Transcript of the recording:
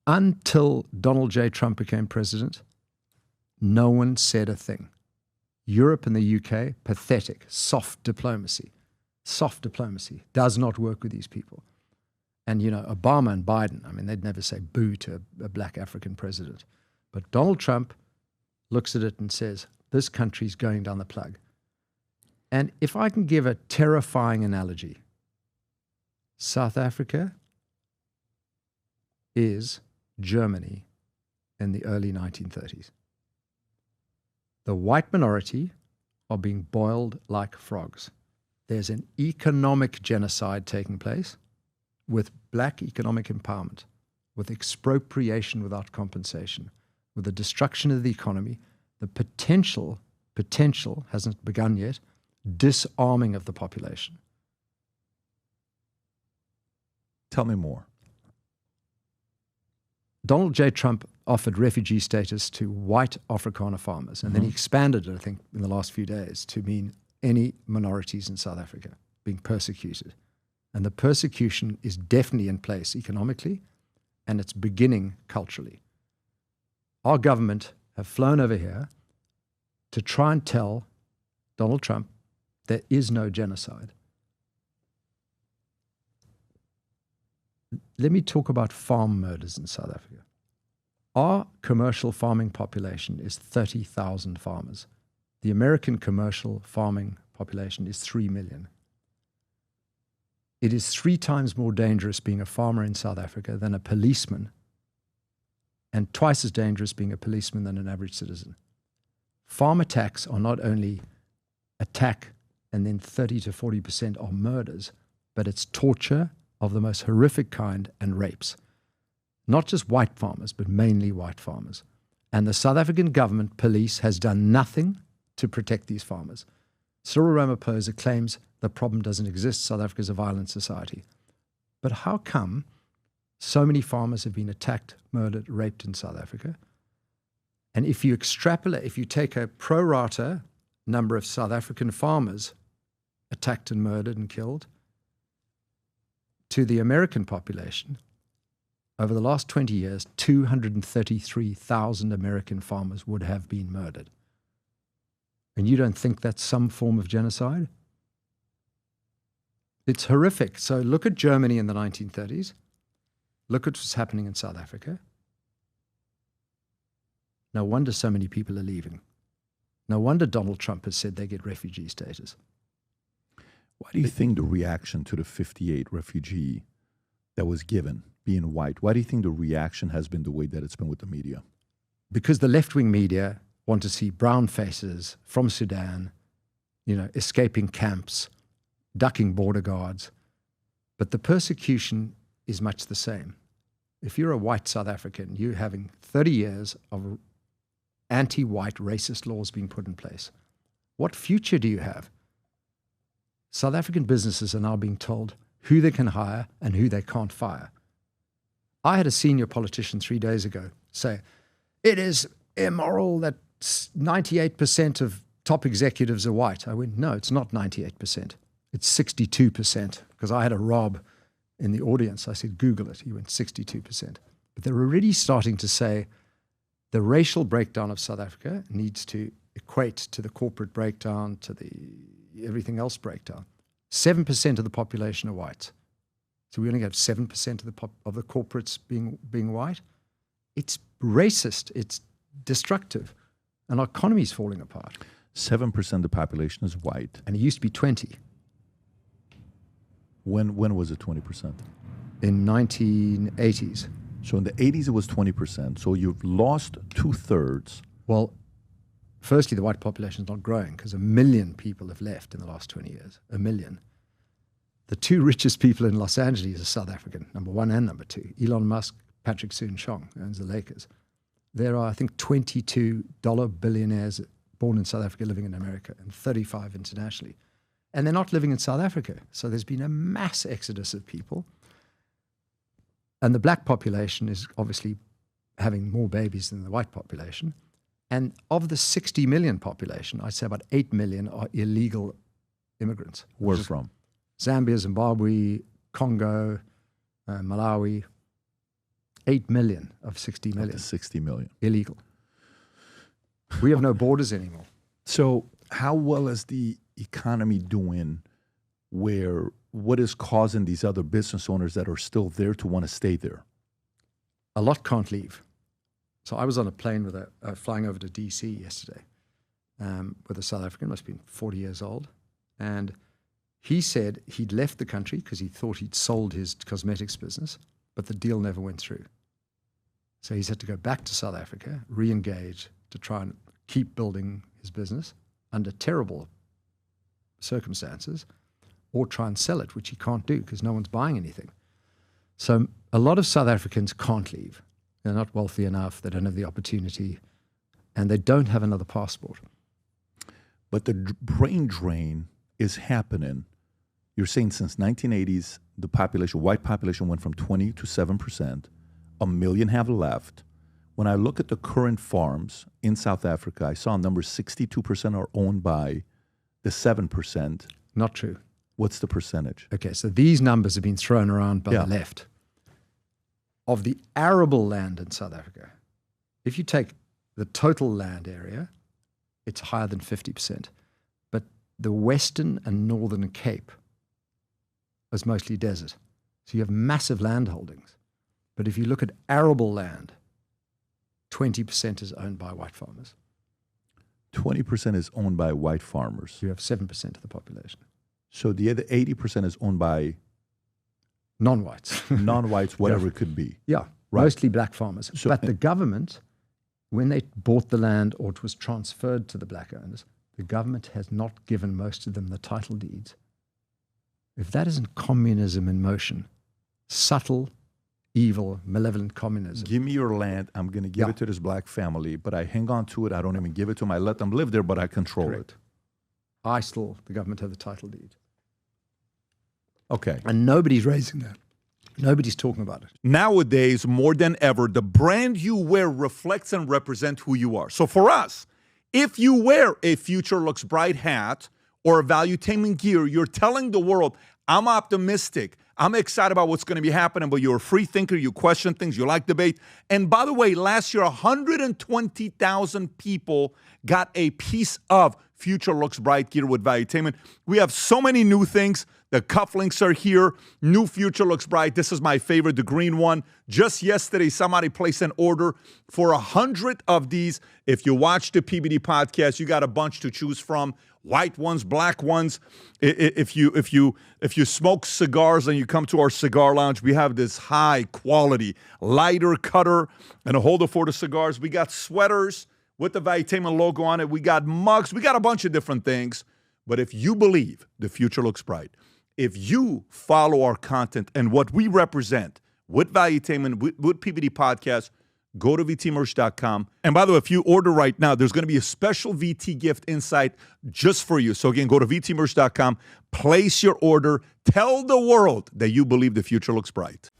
Until Donald J. Trump became president, no one said a thing. Europe and the UK, pathetic, soft diplomacy. Soft diplomacy does not work with these people. And, you know, Obama and Biden, I mean, they'd never say boo to a black African president. But Donald Trump looks at it and says, this country's going down the plug. And if I can give a terrifying analogy, South Africa is Germany in the early 1930s. The white minority are being boiled like frogs. There's an economic genocide taking place with black economic empowerment, with expropriation without compensation, with the destruction of the economy, the potential hasn't begun yet, disarming of the population. Tell me more. Donald J. Trump offered refugee status to white Afrikaner farmers, and then he expanded it, I think, in the last few days to mean any minorities in South Africa being persecuted. And the persecution is definitely in place economically, and it's beginning culturally. Our government have flown over here to try and tell Donald Trump there is no genocide. Let me talk about farm murders in South Africa. Our commercial farming population is 30,000 farmers. The American commercial farming population is 3 million. It is 3 times more dangerous being a farmer in South Africa than a policeman, and twice as dangerous being a policeman than an average citizen. Farm attacks are not only attack and then 30 to 40% are murders, but it's torture of the most horrific kind and rapes. Not just white farmers, but mainly white farmers. And the South African government police has done nothing to protect these farmers. Cyril Ramaphosa claims the problem doesn't exist. South Africa is a violent society. But how come so many farmers have been attacked, murdered, raped in South Africa? And if you extrapolate, if you take a pro rata number of South African farmers attacked and murdered and killed to the American population, over the last 20 years, 233,000 American farmers would have been murdered. And you don't think that's some form of genocide? It's horrific. So look at Germany in the 1930s. Look at what's happening in South Africa. No wonder so many people are leaving. No wonder Donald Trump has said they get refugee status. Why do you think the reaction to the 58 refugee that was given, being white, why do you think the reaction has been the way that it's been with the media? Because the left-wing media want to see brown faces from Sudan, you know, escaping camps, ducking border guards. But the persecution is much the same. If you're a white South African, you're having 30 years of anti-white racist laws being put in place. What future do you have? South African businesses are now being told who they can hire and who they can't fire. I had a senior politician 3 days ago say, it is immoral that 98% of top executives are white. I went, no, it's not 98%. It's 62%, because I had a Rob in the audience. I said, Google it. He went 62%. But they're already starting to say the racial breakdown of South Africa needs to equate to the corporate breakdown, to the everything else breakdown. 7% of the population are white. So we only have 7% of the corporates being white. It's racist. It's destructive. And our economy is falling apart. 7% of the population is white. And it used to be 20. When was it 20%? In 1980s. So in the 80s, it was 20%. So you've lost 2/3. Well, firstly, the white population is not growing because 1 million people have left in the last 20 years. 1 million. The 2 richest people in Los Angeles are South African, number 1 and number 2. Elon Musk, Patrick Soon-Chong, owns the Lakers. There are, I think, $22 billionaires born in South Africa living in America and 35 internationally. And they're not living in South Africa. So there's been a mass exodus of people. And the black population is obviously having more babies than the white population. And of the 60 million population, I'd say about 8 million are illegal immigrants. Where from? Zambia, Zimbabwe, Congo, Malawi. 8 million of 60 Up million. to 60 million. Illegal. We have no borders anymore. So how well is the economy doing where what is causing these other business owners that are still there to want to stay there? A lot can't leave. So I was on a plane with flying over to DC yesterday with a South African, must have been 40 years old. And he said he'd left the country because he thought he'd sold his cosmetics business, but the deal never went through. So he's had to go back to South Africa, re-engage to try and keep building his business under terrible circumstances, or try and sell it, which he can't do because no one's buying anything. So a lot of South Africans can't leave. They're not wealthy enough, they don't have the opportunity, and they don't have another passport. But the brain drain is happening. You're saying since 1980s, the population, white population went from 20 to 7%. 1 million have left. When I look at the current farms in South Africa, I saw numbers 62% are owned by the 7%. Not true. What's the percentage? Okay, so these numbers have been thrown around by the left. Of the arable land in South Africa, if you take the total land area, it's higher than 50%. But the Western and Northern Cape is mostly desert. So you have massive land holdings. But if you look at arable land, 20% is owned by white farmers. 20% is owned by white farmers. You have 7% of the population. So the other 80% is owned by non-whites. Non-whites, whatever it could be. Yeah, Right. mostly black farmers. So- but the government, when they bought the land or it was transferred to the black owners, the government has not given most of them the title deeds. If that isn't communism in motion, subtle, evil, malevolent communism. Give me your land. I'm going to give it to this black family, but I hang on to it. I don't even give it to them. I let them live there, but I control Correct. The government have the title deed. it. Okay. And nobody's raising that. Nobody's talking about it. Nowadays, more than ever, the brand you wear reflects and represents who you are. So for us, if you wear a Future Looks Bright hat or a Valuetainment gear, you're telling the world, I'm optimistic. I'm excited about what's going to be happening, but you're a free thinker. You question things. You like debate. And by the way, last year, 120,000 people got a piece of Future Looks Bright gear with Valuetainment. We have so many new things. The cufflinks are here. New Future Looks Bright. This is my favorite, the green one. Just yesterday, somebody placed an order for 100 of these. If you watch the PBD podcast, you got a bunch to choose from. White ones, black ones. If you smoke cigars and you come to our cigar lounge, we have this high quality lighter cutter and a holder for the cigars. We got sweaters with the Valuetainment logo on it. We got mugs. We got a bunch of different things. But if you believe the future looks bright, if you follow our content and what we represent with Valuetainment, with PBD Podcast, go to vtmerch.com. And by the way, if you order right now, there's going to be a special VT gift inside just for you. So again, go to vtmerch.com, place your order, tell the world that you believe the future looks bright.